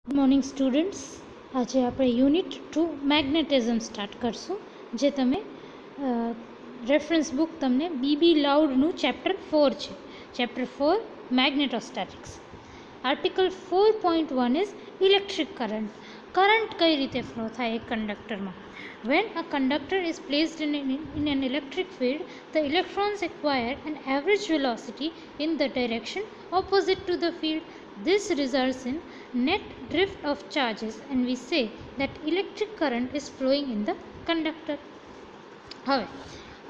Good morning students. आज आप unit 2 magnetism start करशू जे तमे रेफरन्स बुक तमने बीबी लाउडनु चैप्टर 4 है। Chapter 4 magnetostatics. Article 4.1 is electric current. Current कई रीते फ्लो थाय एक कंडक्टर में। When a conductor is placed in an electric field, the electrons acquire an average velocity in the direction opposite to the field. This results in net drift of charges, and we say that electric current is flowing in the conductor. હવે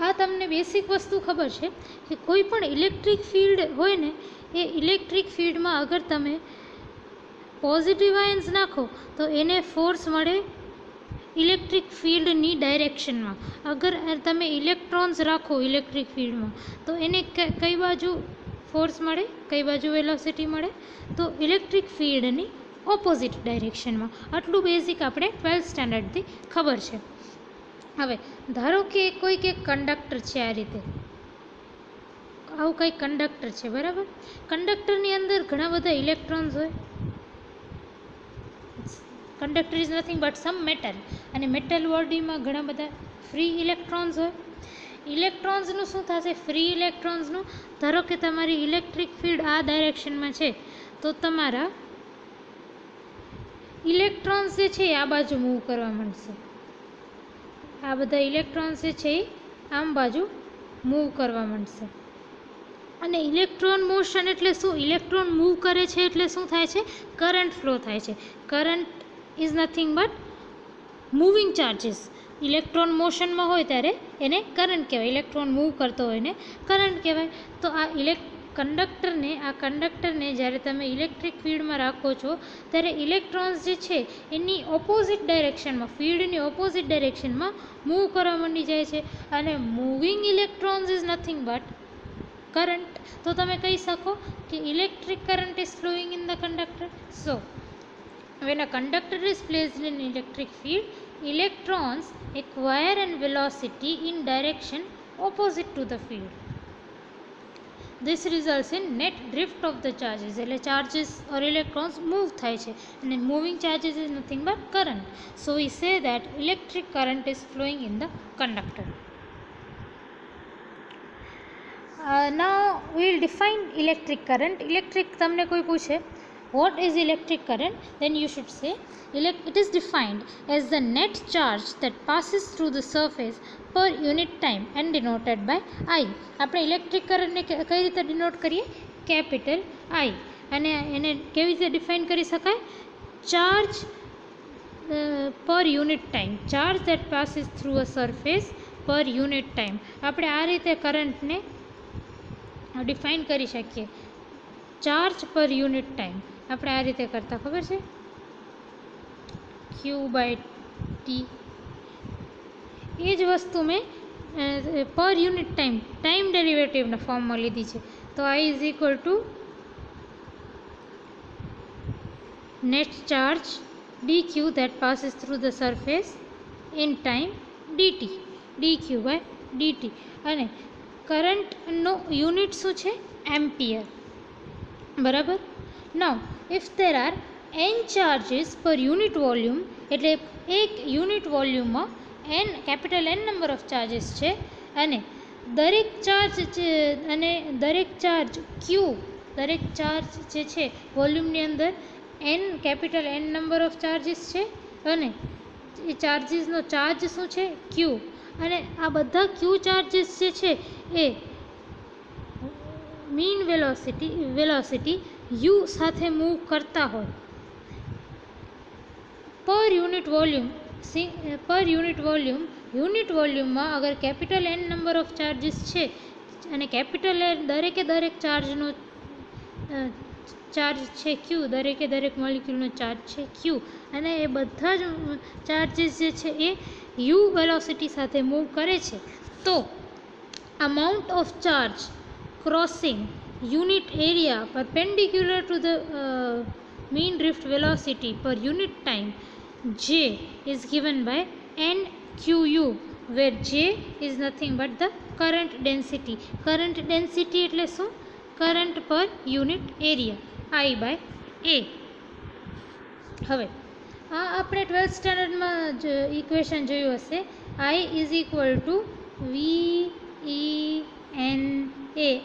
આ તમને basic વસ્તુ ખબર છે કે કોઈ પણ electric field હોય ને એ ઇલેક્ટ્રિક ફિલ્ડમાં અગર તમે પોઝિટિવ આયન્સ નાખો તો એને ફોર્સ મળે ઇલેક્ટ્રિક ફિલ્ડની ડાયરેક્શનમાં. અગર તમે ઇલેક્ટ્રોન્સ રાખો ઇલેક્ટ્રિક ફિલ્ડમાં તો એને કઈ બાજુ ફોર્સ મળે, કઈ બાજુ વેલોસિટી મળે? તો ઇલેક્ટ્રિક ફિલ્ડની ઓપોઝિટ ડાયરેક્શનમાં. આટલું બેઝિક આપણે 12th સ્ટાન્ડર્ડથી ખબર છે. હવે ધારો કે કોઈક એક કંડક્ટર છે, આ રીતે આવું કંઈક કંડક્ટર છે, બરાબર. કંડક્ટરની અંદર ઘણા બધા ઇલેક્ટ્રોન્સ હોય. Conductor is nothing but some metal, અને મેટલ બોડીમાં ઘણા બધા ફ્રી ઇલેક્ટ્રોન્સ હોય. ઇલેક્ટ્રોન્સનું શું થશે? ફ્રી ઇલેક્ટ્રોન્સનું, ધારો કે તમારી ઇલેક્ટ્રિક ફિલ્ડ આ ડાયરેક્શનમાં છે તો તમારા ઇલેક્ટ્રોન્સ જે છે એ આ બાજુ મૂવ કરવા માંડશે. આ બધા ઇલેક્ટ્રોન્સ જે છે એ આમ બાજુ મૂવ કરવા માંડશે. અને ઇલેક્ટ્રોન મોશન એટલે શું? ઇલેક્ટ્રોન મૂવ કરે છે એટલે શું થાય છે? કરંટ ફ્લો થાય છે. Current is nothing but moving charges. Electron મોશનમાં હોય ત્યારે એને કરંટ કહેવાય. ઇલેક્ટ્રોન મૂવ કરતો હોય ને કરંટ કહેવાય. તો આ કંડક્ટરને જ્યારે તમે ઇલેક્ટ્રિક ફિલ્ડમાં રાખો છો ત્યારે ઇલેક્ટ્રોન્સ જે છે એની ઓપોઝિટ ડાયરેક્શનમાં, ફિલ્ડની ઓપોઝિટ ડાયરેક્શનમાં મૂવ કરવા માંડી જાય છે. અને moving electrons is nothing but current. તો તમે કહી શકો કે electric current is flowing in the conductor. So when a conductor is placed in an electric field, electrons acquire an velocity in direction opposite to the field. This results in net drift of the charges. એટલે charges or electrons move થાય છે, and moving charges is nothing but current. So we say that electric current is flowing in the conductor. Now we will define electric current. Electric તમને કોઈ પૂછે what is electric current, then you should say it is defined as the net charge that passes through the surface per unit time and denoted by I. આપણે electric કરંટને કઈ રીતે denote કરીએ? Capital I. અને એને કેવી રીતે define કરી શકાય? Charge per unit time. Charge that passes through a surface per unit time. આપણે આ રીતે કરંટને ડિફાઇન કરી શકીએ. ચાર્જ પર યુનિટ ટાઈમ આપણે આ રીતે કરતા, ખબર છે? Q/T. એ જ વસ્તુ મેં પર યુનિટ ટાઈમ ડેરિવેટિવના ફોર્મમાં લીધી છે. તો I is equal two net charge dq that passes through the surface in time dt, dq/dt. અને કરંટનો યુનિટ શું છે? એમ્પિયર, બરાબર. Now if there are n charges per unit volume, એટલે એક યુનિટ વોલ્યુમમાં capital N number of charges છે, અને દરેક ચાર્જ જે છે વોલ્યુમની અંદર capital N number of charges છે, અને એ ચાર્જીસનો ચાર્જ શું છે? Q. અને આ બધા Q ચાર્જીસ જે છે એ મીન વેલોસિટી u સાથે મૂવ કરતા હોય પર યુનિટ વોલ્યુમમાં અગર capital N number of charges છે, અને કેપિટલ દરેક ચાર્જનો ચાર્જ છે Q, દરેક મોલિક્યુલનો ચાર્જ છે Q, અને એ બધા જ ચાર્જીસ જે છે એ u વેલોસિટી સાથે મૂવ કરે છે, તો amount of charge crossing unit area perpendicular to the mean drift velocity per unit time, J, is given by NQU, where J is nothing but the current density. Current density એટલે શું? Current પર unit area I/A. હવે આ આપણે 12th સ્ટાન્ડર્ડમાં જ equation જોયું હશે. I is equal two VENA,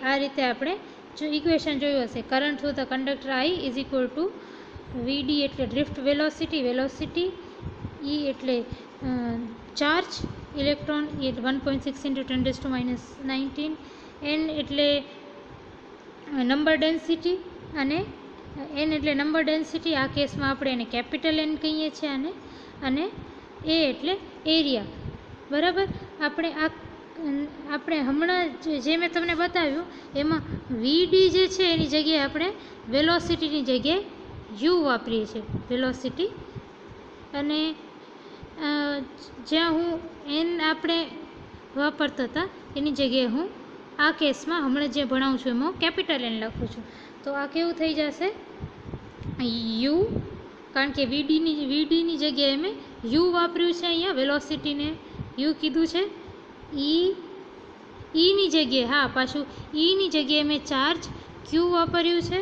આ રીતે આપણે જો ઇક્વેશન જોયું હશે. Current through the conductor I is equal two VD એટલે ડ્રિફ્ટ વેલોસિટી, E એટલે ચાર્જ ઇલેક્ટ્રોન, એ 1.6 × 10⁻19, N એટલે નંબર ડેન્સિટી, અને N એટલે નંબર ડેન્સિટી, આ કેસમાં આપણે એને કેપિટલ N કહીએ છીએ અને A એટલે એરિયા. બરાબર. આપણે હમણાં જે મેં તમને બતાવ્યું એમાં VD જે છે એની જગ્યાએ આપણે વેલોસિટીની જગ્યાએ U વાપરીએ છીએ, વેલોસિટી. અને જ્યાં હું N આપણે વાપરતા હતા એની જગ્યાએ હું આ કેસમાં હમણાં જે ભણાવું છું એમાં કેપિટલ N લખું છું. તો આ કેવું થઈ જશે? U, કારણ કે VDની જગ્યાએ મેં U વાપર્યું છે, અહીંયા વેલોસિટીને U કીધું છે. Eની જગ્યાએ, હા પાછું Eની જગ્યાએ મેં ચાર્જ Q વાપર્યું છે.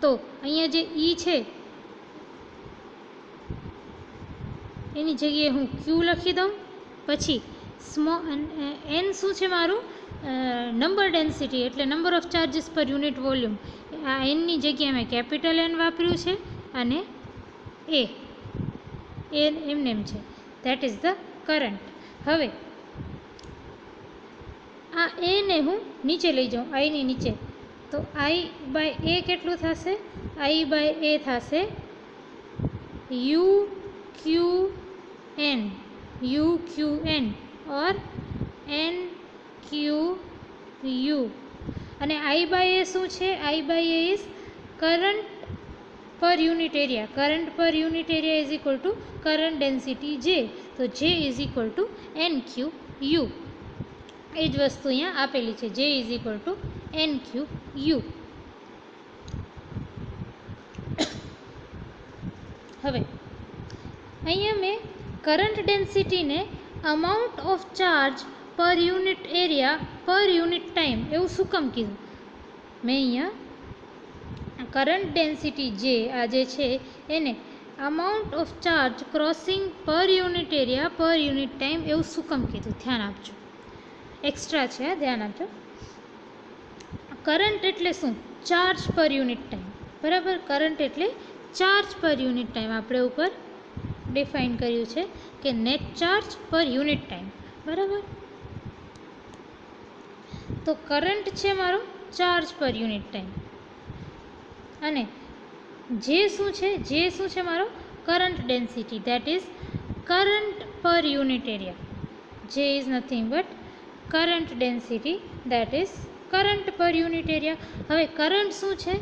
તો અહીંયા જે E છે એની જગ્યાએ હું Q લખી દઉં. પછી N શું છે મારું? નંબર ડેન્સિટી એટલે નંબર ઓફ ચાર્જીસ પર યુનિટ વોલ્યુમ. આ Nની જગ્યાએ મેં કેપિટલ N વાપર્યું છે, અને A એમને એમ છે. That is the current. હવે આ A ને હું નીચે લઈ જાઉં, Iની નીચે. તો I/A કેટલું થશે? I/A થશે UQN ઓર NQU. અને I/A શું છે? I/A ઇઝ કરંટ પર યુનિટ એરિયા. કરંટ પર unit area is equal to current density J. તો J is equal two NQU. એ જ વસ્તુ અહીંયા આપેલી છે, J is equal two NQU. હવે અહીંયા મેં current ડેન્સિટીને amount of charge per unit area પર યુનિટ ટાઈમ એવું શું કામ કીધું? મેં અહીંયા કરંટ ડેન્સિટી J આ જે છે એને અમાઉન્ટ ઓફ ચાર્જ ક્રોસિંગ પર યુનિટ એરિયા પર યુનિટ ટાઈમ એવું શું કામ કીધું? ધ્યાન આપજો, એક્સ્ટ્રા છે, ધ્યાન આપજો. કરંટ એટલે શું? Charge per unit time. બરાબર. કરંટ એટલે ચાર્જ પર યુનિટ ટાઈમ. આપણે ઉપર ડિફાઇન કર્યું છે કે net charge per unit time. બરાબર. તો કરંટ છે મારો ચાર્જ પર યુનિટ ટાઈમ, અને જે શું છે મારો current density, that is current પર યુનિટ એરિયા. જે is nothing but current density, that is current પર યુનિટ એરિયા. હવે કરંટ શું છે?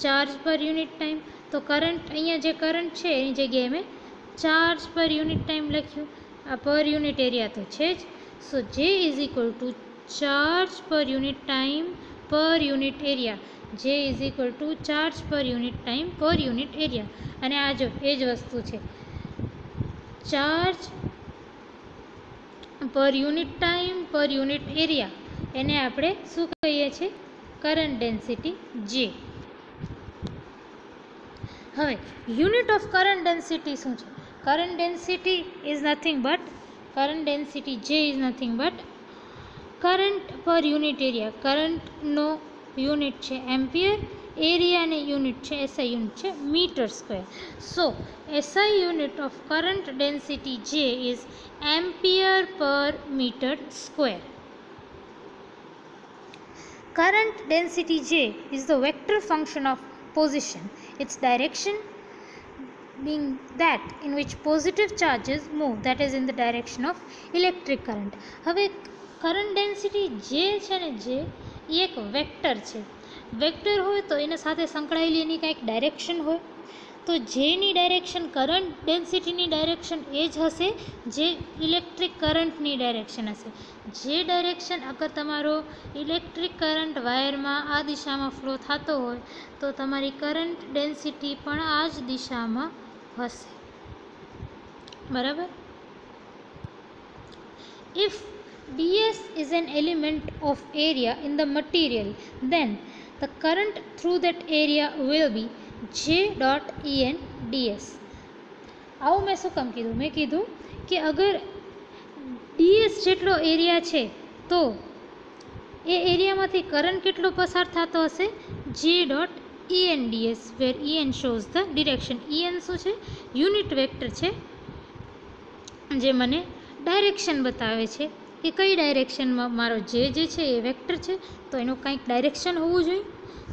Charge per unit time. તો કરંટ, અહીંયા જે કરંટ છે એની જગ્યાએ મેં ચાર્જ પર યુનિટ ટાઈમ લખ્યું. આ પર યુનિટ એરિયા તો છે જ. સો J is equal two charge per unit time પર unit area. J is equal two charge per unit time પર યુનિટ એરિયા. અને આ જો એ જ વસ્તુ છે, ચાર્જ પર યુનિટ ટાઈમ પર યુનિટ એરિયા, એને આપણે શું કહીએ છીએ? Current density J. હવે યુનિટ ઓફ કરંટ ડેન્સિટી શું છે? Current density is nothing but, current density J is nothing but current પર યુનિટ એરિયા. કરંટનો યુનિટ છે એમ્પિયર, એરિયાની યુનિટ છે SI યુનિટ છે metre square. So SI unit of current density J is ampere per metre square. Current density J is the vector function of position, its direction being that in which positive charges move, that is in the direction of electric current. હવે current density જે છે ને, જે એ એક vector છે. Vector હોય તો એના સાથે સંકળાયેલી એની કાંઈક ડાયરેક્શન હોય. તો જેની ડાયરેક્શન કરંટ ડેન્સિટીની ડાયરેક્શન એ જ હશે જે ઇલેક્ટ્રિક કરંટની ડાયરેક્શન હશે. જે ડાયરેક્શન અગર તમારો ઇલેક્ટ્રિક કરંટ વાયરમાં આ દિશામાં ફ્લો થતો હોય તો તમારી કરંટ ડેન્સિટી પણ આ જ દિશામાં હશે. બરાબર. If ds is an element of area in the material, then the current through that area will be J.EN/DS. આવું મેં શું કામ કીધું? મેં કીધું કે અગર ds જેટલો એરિયા છે તો એ એરિયામાંથી કરંટ કેટલો પસાર થતો હશે? J.EN/DS, where EN shows the direction. EN શું છે? યુનિટ વેક્ટર છે જે મને ડાયરેક્શન બતાવે છે કે કઈ ડાયરેક્શનમાં મારો જે છે એ વેક્ટર છે, તો એનું કંઈક ડાયરેક્શન હોવું જોઈએ.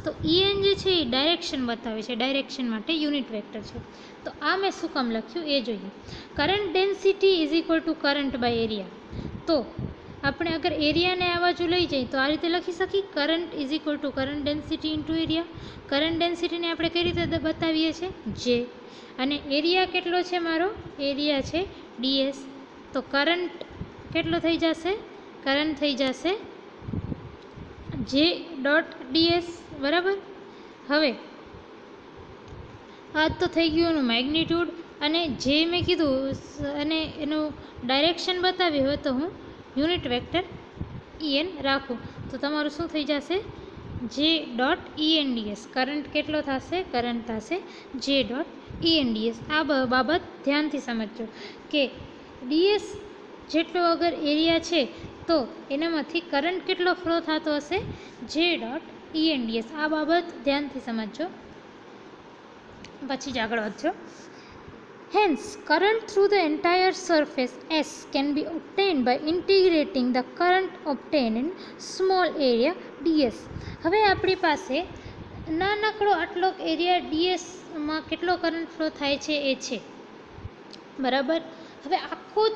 તો EN જે છે એ ડાયરેક્શન બતાવે છે, ડાયરેક્શન માટે યુનિટ વેક્ટર છે. તો આ મેં શું કામ લખ્યું એ જોઈએ. Current density is equal to current by area. તો આપણે અગર એરિયાને આ બાજુ લઈ જઈએ તો આ રીતે લખી શકીએ, current is equal to current density into area. Current ડેન્સિટીને આપણે કઈ રીતે બતાવીએ છીએ? જે. અને એરિયા કેટલો છે મારો? એરિયા છે ds. તો કરંટ કેટલો થઈ જશે? કરંટ થઈ જશે J.DS, બરાબર. હવે આ તો થઈ ગયું એનું મેગ્નિટ્યુડ. અને જે મેં કીધું અને એનું ડાયરેક્શન બતાવી હોય તો હું યુનિટ વેક્ટર EN રાખું તો તમારું શું થઈ જશે? J.EN/DS. કરંટ કેટલો થશે? કરંટ થશે J.EN/DS. આ બાબત ધ્યાનથી સમજજો કે ds જેટલો અગર એરિયા છે તો એનામાંથી કરંટ કેટલો ફ્લો થતો હશે? J.EN/DS. આ બાબત ધ્યાનથી સમજજો, પછી જ આગળ વધજો. Hence, current through the entire surface S can be obtained by integrating the current obtained in small area ds. હવે આપણી પાસે નાનકડો આટલો એરિયા ds માં કેટલો કરંટ ફ્લો થાય છે એ છે, બરાબર. હવે આખો જ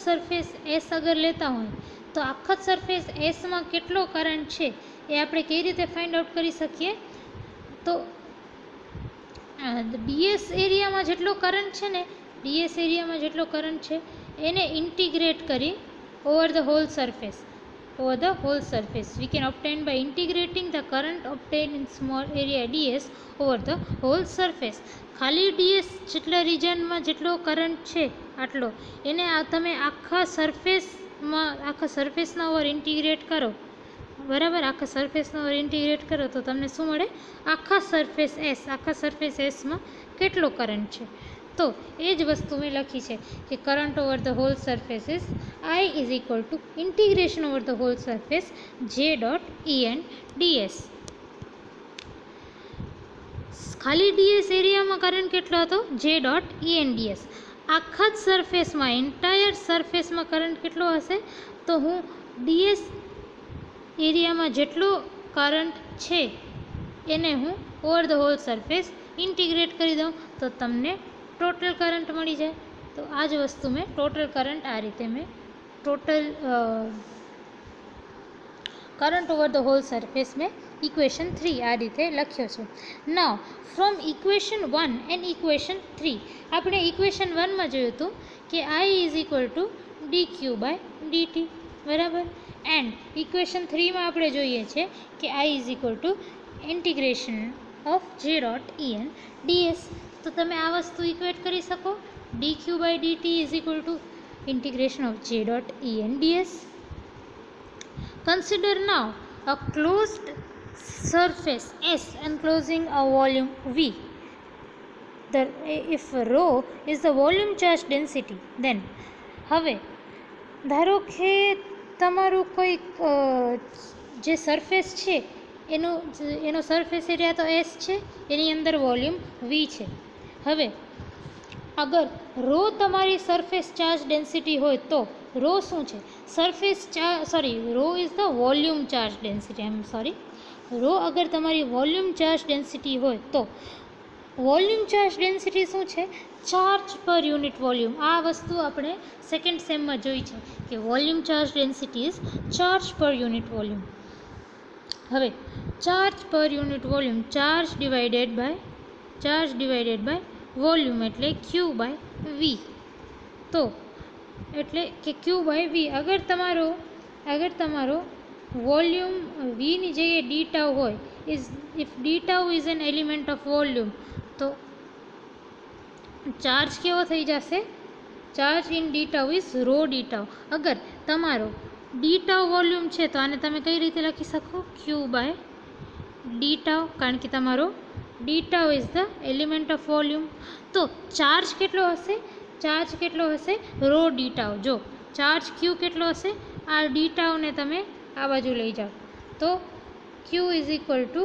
સરફેસ S અગર લેતા હોય તો આખો જ સરફેસ S માં કેટલો કરંટ છે એ આપણે કઈ રીતે ફાઇન્ડ આઉટ કરી શકીએ? તો ds એરિયામાં જેટલો કરંટ છે ને, ds એરિયામાં જેટલો કરંટ છે એને ઇન્ટિગ્રેટ કરી over the whole surface, we can obtain by integrating the current obtained in small area ds over the whole surface. ખાલી ds જેટલા રિજનમાં જેટલો કરંટ છે આટલો એને તમે આખા સરફેસના ઓવર ઇન્ટિગ્રેટ કરો, બરાબર. આખા સરફેસનો ઓવર ઇન્ટિગ્રેટ કરો તો તમને શું મળે? આખા સરફેસ એસમાં કેટલો કરંટ છે. તો એ જ વસ્તુ મેં લખી છે કે current over the whole surface is I is equal to integration over the whole surface J.EN/DS. ખાલી ds એરિયામાં કરંટ કેટલો હતો? J.EN/DS. આખા જ સરફેસમાં, એન્ટાયર સરફેસમાં કરંટ કેટલો હશે? તો હું ds એરિયામાં જેટલો કરંટ છે એને હું over the whole surface integrate કરી દઉં તો તમને ટોટલ કરંટ મળી જાય. તો આ જ વસ્તુ મેં ટોટલ કરંટ આ રીતે મેં current over the whole surface મેં ઇક્વેશન 3 આ રીતે લખ્યો છે. Now from equation 1 and equation 3 આપણે ઇક્વેશન 1માં જોયું હતું કે I is equal two dq/dt, બરાબર. એન્ડ ઇક્વેશન 3માં આપણે જોઈએ છે કે I is equal to integration of J.EN/DS. તો તમે આ વસ્તુ ઇક્વેટ કરી શકો. dq/dt is equal two integration of J.EN/DS. Consider now a closed surface S enclosing a volume V. If rho is the volume charge density, then હવે ધારો કે તમારું કોઈક જે સરફેસ છે એનો સરફેસ એરિયા તો S છે, એની અંદર વોલ્યુમ V છે. હવે અગર રો તમારી સરફેસ ચાર્જ ડેન્સિટી હોય તો રો શું છે? Rho is the volume charge density. Rho અગર તમારી વોલ્યુમ ચાર્જ ડેન્સિટી હોય તો વોલ્યુમ ચાર્જ ડેન્સિટી શું છે? Charge per unit volume. આ વસ્તુ આપણે સેકન્ડ સેમમાં જોઈ છે કે volume charge density is charge per unit volume. હવે charge per unit volume, charge divided by volume એટલે Q/V. તો એટલે કે Q/V. અગર તમારો વોલ્યુમ Vની જગ્યાએ d tau હોય, if d tau is an element of volume, તો ચાર્જ કેવો થઈ જશે? Charge in d tau is rho d tau. અગર તમારો d tau વોલ્યુમ છે તો આને તમે કઈ રીતે લખી શકો? Q/d tau, કારણ કે તમારો d tau is the element of volume. તો ચાર્જ કેટલો હશે? ચાર્જ કેટલો હશે? Rho d tau. જો ચાર્જ ક્યુ કેટલો હશે? આ ડી ટાઉને તમે આ બાજુ લઈ જાઓ તો q is equal to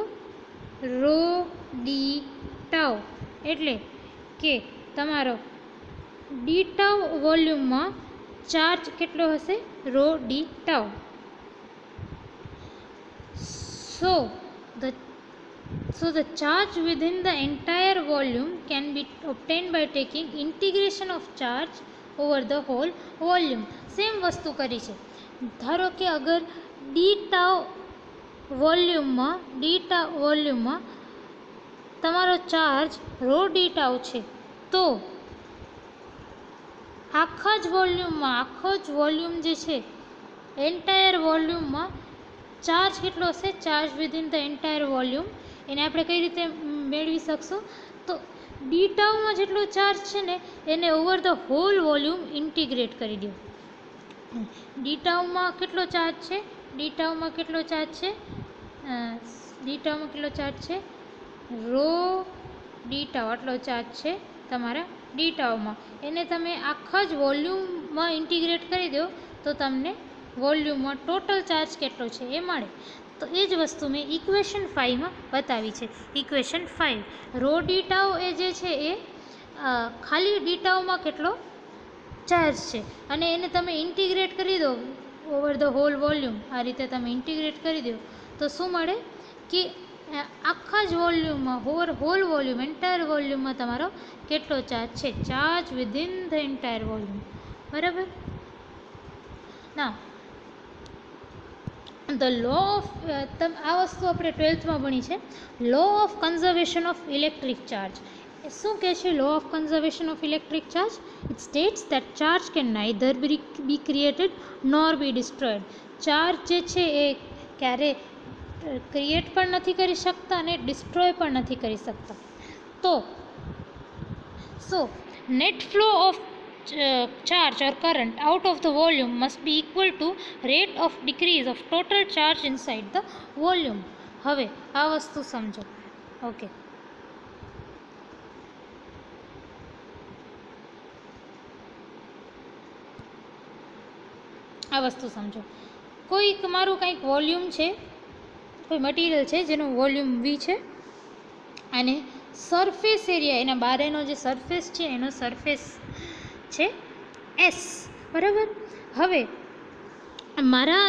rho d tau. એટલે કે તમારો ડી ટાઉ વોલ્યુમમાં ચાર્જ કેટલો હશે? Rho d tau. So the charge within the entire volume can be obtained by taking integration of charge over the whole volume. Same વસ્તુ કરી છે. ધારો કે અગર ડી ટાઉ વોલ્યુમમાં તમારો ચાર્જ રો ડી ટાઉ છે, તો આખો જ વોલ્યુમ જે છે એન્ટાયર વોલ્યુમમાં ચાર્જ કેટલો હશે? Charge within the entire volume એને આપણે કઈ રીતે મેળવી શકશું? તો ડી ટાઉમાં જેટલો ચાર્જ છે ને એને over the whole volume integrate કરી દો. ડી ટાઉમાં કેટલો ચાર્જ છે? ડી ટાઉમાં કેટલો ચાર્જ છે? રો ડી ટાઉ આટલો ચાર્જ છે તમારા ડી ટાઉમાં. એને તમે આખા જ વોલ્યુમમાં ઇન્ટિગ્રેટ કરી દો તો તમને વોલ્યુમમાં ટોટલ ચાર્જ કેટલો છે એ મળે. તો એ જ વસ્તુ મેં ઇક્વેશન 5માં બતાવી છે. ઇક્વેશન 5 રો ડી ટાઉ એ જે છે એ ખાલી ડી ટાઉમાં કેટલો ચાર્જ છે અને એને તમે ઇન્ટિગ્રેટ કરી દો ઓવર ધ હોલ વોલ્યુમ. આ રીતે તમે ઇન્ટિગ્રેટ કરી દો તો શું મળે કે આખા જ વોલ્યુમમાં હોલ વોલ્યુમ એન્ટાયર વોલ્યુમમાં તમારો કેટલો ચાર્જ છે? Charge within the entire volume. બરાબર. ના ધ લો ઓફ આ વસ્તુ આપણે 12થમાં ભણી છે. Law of conservation of electric charge. શું કહે છે law of conservation of electric charge? It states that charge can neither be created nor be destroyed. Charge જે છે એ ક્યારે ક્રિએટ પણ નથી કરી શકતા અને ડિસ્ટ્રોય પણ નથી કરી શકતા. તો net flow of charge or current out of the volume must be equal to rate of decrease of total charge inside the volume. હવે આ વસ્તુ સમજો. ઓકે, આ વસ્તુ સમજો. કોઈ મારું કંઈક વોલ્યુમ છે, કોઈ મટીરિયલ છે જેનું વોલ્યુમ વી છે અને સરફેસ એરિયા એના બારેનો જે સરફેસ છે એનો સરફેસ છે એસ. બરાબર. હવે મારું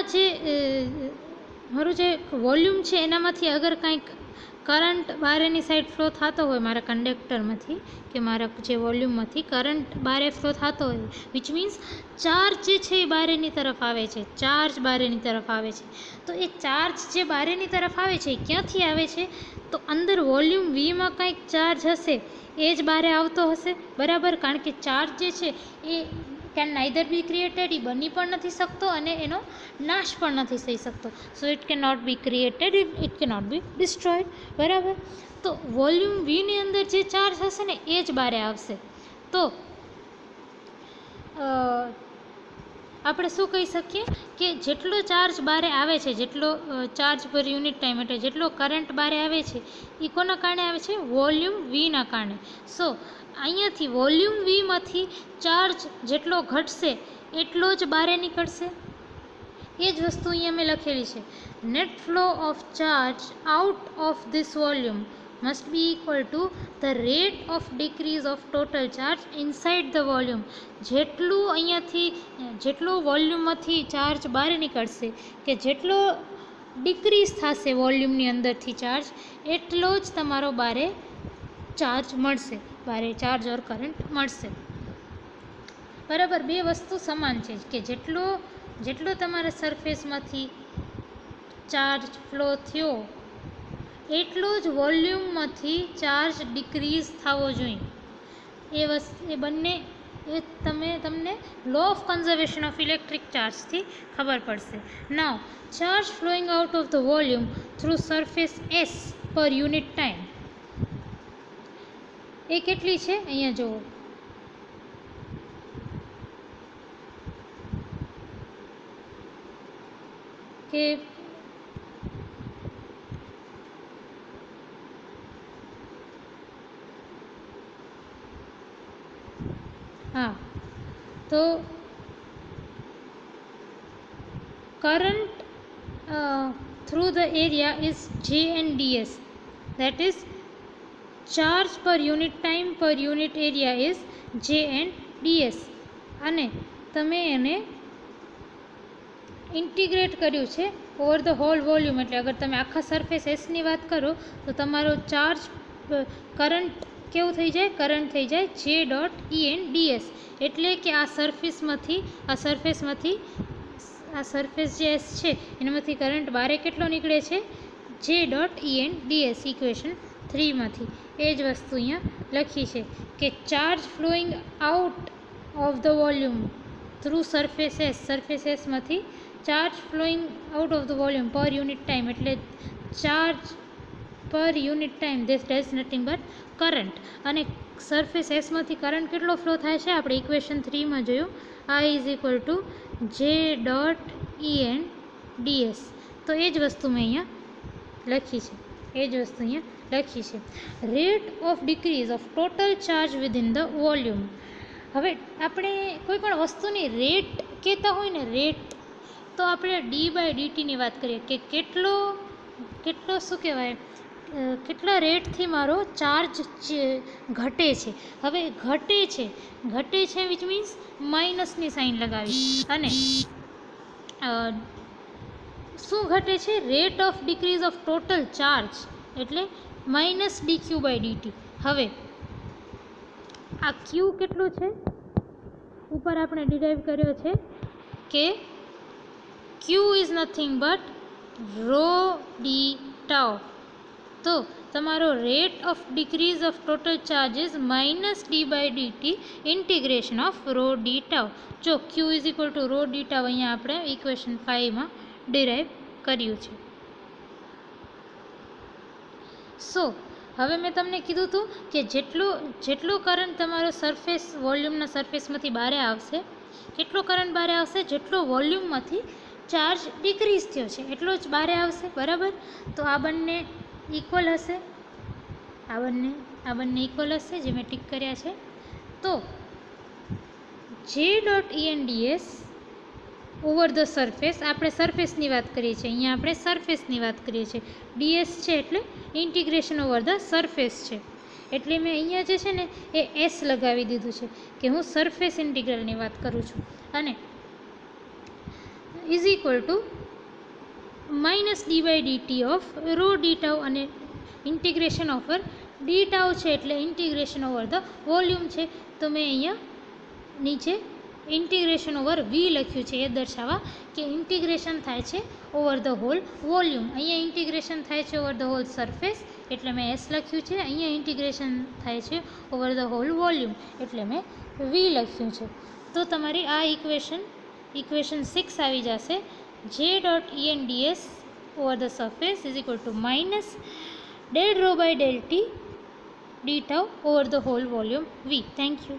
જે વોલ્યુમ છે એનામાંથી અગર કંઈક કરંટ બારેની સાઈડ ફ્લો થતો હોય, મારા કંડક્ટરમાંથી કે મારા જે વોલ્યુમમાંથી કરંટ બારે ફ્લો થતો હોય, વિચ મીન્સ ચાર્જ જે છે એ બારેની તરફ આવે છે. તો એ ચાર્જ જે બારેની તરફ આવે છે એ ક્યાંથી આવે છે? તો અંદર વોલ્યુમ વીમાં કંઈક ચાર્જ હશે એ જ બારે આવતો હશે. બરાબર. કારણ કે ચાર્જ જે છે એ કેન નાઇધર બી ક્રિએટેડ, એ બની પણ નથી શકતો અને એનો નાશ પણ નથી થઈ શકતો. So it can not be created, it can not be destroyed. બરાબર. તો વોલ્યુમ વીની અંદર જે ચાર્જ હશે ને એ જ બારે આવશે. તો આપણે શું કહી શકીએ કે જેટલો ચાર્જ બારે આવે છે, જેટલો ચાર્જ પર યુનિટ ટાઈમ એટલે જેટલો કરંટ બારે આવે છે એ કોના કારણે આવે છે? વોલ્યુમ વીના કારણે. સો અહીંયાથી વોલ્યુમ વીમાંથી ચાર્જ જેટલો ઘટશે એટલો જ બારે નીકળશે. એ જ વસ્તુ અહીંયા મેં લખેલી છે. Net flow of charge out of this volume must be equal to the rate of decrease of total charge inside the volume. જેટલો વોલ્યુમમાંથી ચાર્જ બહાર નીકળશે કે જેટલો ડિક્રીઝ થશે વોલ્યુમની અંદરથી ચાર્જ, એટલો જ તમારો બારે ચાર્જ મળશે, બારે ચાર્જ ઓર કરંટ મળશે. બરાબર. બે વસ્તુ સમાન છે કે જેટલો તમારા સરફેસમાંથી ચાર્જ ફ્લો થયો એટલો જ વોલ્યુમમાંથી ચાર્જ ડિક્રીઝ થવો જોઈએ. એ બંને તમને law of conservation of electric ચાર્જથી ખબર પડશે. Now charge flowing out of the volume through surface S per unit time એ કેટલી છે? અહીંયા જુઓ કે हाँ, तो current through the area is J and ds, that is charge per unit time per unit area is J and ds. અને તમે એને ઇન્ટિગ્રેટ કર્યું છે ઓવર ધ હોલ વોલ્યુમ, એટલે અગર તમે આખા સરફેસ એસની વાત કરો તો તમારો ચાર્જ કરંટ કેવું થઈ જાય, કરંટ થઈ જાય જે ડોટ ઈ એન ડીએસ. એટલે કે આ સરફેસમાંથી આ સરફેસ જે એસ છે એનામાંથી કરંટ બારે કેટલો નીકળે છે, J dot E N dS equation 3માંથી. એ જ વસ્તુ અહીંયા લખી છે કે charge flowing out of the volume through surface એસમાંથી charge flowing out of the volume per unit time, એટલે charge per unit time this does nothing but current. અને સરફેસ એસમાંથી કરંટ કેટલો ફ્લો થાય છે આપણે ઇક્વેશન 3માં જોયું, I is equal to J dot E N dS. તો એ જ વસ્તુ મેં અહીંયા લખી છે, rate of decrease of total charge within the volume. હવે આપણે કોઈ પણ વસ્તુની રેટ કહેતા હોય ને, રેટ, તો આપણે ડી બાય ડીટીની વાત કરીએ કે કેટલો શું કહેવાય, કેટલા રેટથી મારો ચાર્જ ઘટે છે. હવે ઘટે છે વિચ મીન્સ માઇનસની સાઇન લગાવી, અને શું ઘટે છે, rate of decrease of total charge એટલે minus d q by dt. હવે આ ક્યુ કેટલું છે, ઉપર આપણે ડિરાઈવ કર્યો છે કે q is nothing but rho d tau. તો તમારો rate of decrease of total charge is minus d by dt integration of rho d tau. જો q is equal to rho d tau અહીંયા આપણે equation 5માં derive કર્યું છે. સો હવે મેં તમને કીધું હતું કે જેટલો કરંટ તમારો સરફેસ વોલ્યુમના સરફેસમાંથી બહાર આવશે, કેટલો કરંટ બહાર આવશે, જેટલો વોલ્યુમમાંથી ચાર્જ ડિક્રીઝ થયો છે એટલો જ બહાર આવશે, બરાબર. તો આ બંને ઇક્વલ હશે, આ બંને ઇક્વલ હશે જે મેં ટીક કર્યા છે. તો J dot E N dS over the surface, આપણે સરફેસની વાત કરીએ છીએ, અહીંયા આપણે સરફેસની વાત કરીએ છીએ, ડીએસ છે એટલે ઇન્ટિગ્રેશન ઓવર ધ સરફેસ છે, એટલે મેં અહીંયા જે છે ને એ એસ લગાવી દીધું છે કે હું સરફેસ ઇન્ટિગ્રલની વાત કરું છું. અને is equal to minus d by dt of rho d tau, અને ઇન્ટિગ્રેશન ઓવર ડી ટાઉ છે એટલે ઇન્ટિગ્રેશન ઓવર ધ વોલ્યુમ છે. તો મેં અહીંયા નીચે ઇન્ટિગ્રેશન ઓવર વી લખ્યું છે એ દર્શાવવા કે ઇન્ટિગ્રેશન થાય છે ઓવર ધ હોલ વોલ્યુમ. અહીંયા ઇન્ટિગ્રેશન થાય છે ઓવર ધ હોલ સરફેસ એટલે મેં એસ લખ્યું છે, અહીંયા ઇન્ટિગ્રેશન થાય છે ઓવર ધ હોલ વોલ્યુમ એટલે મેં વી લખ્યું છે. તો તમારી આ ઇક્વેશન 6 આવી જશે, J dot E N dS over the surface is equal to minus del rho by del t d tau over the whole volume V. Thank you.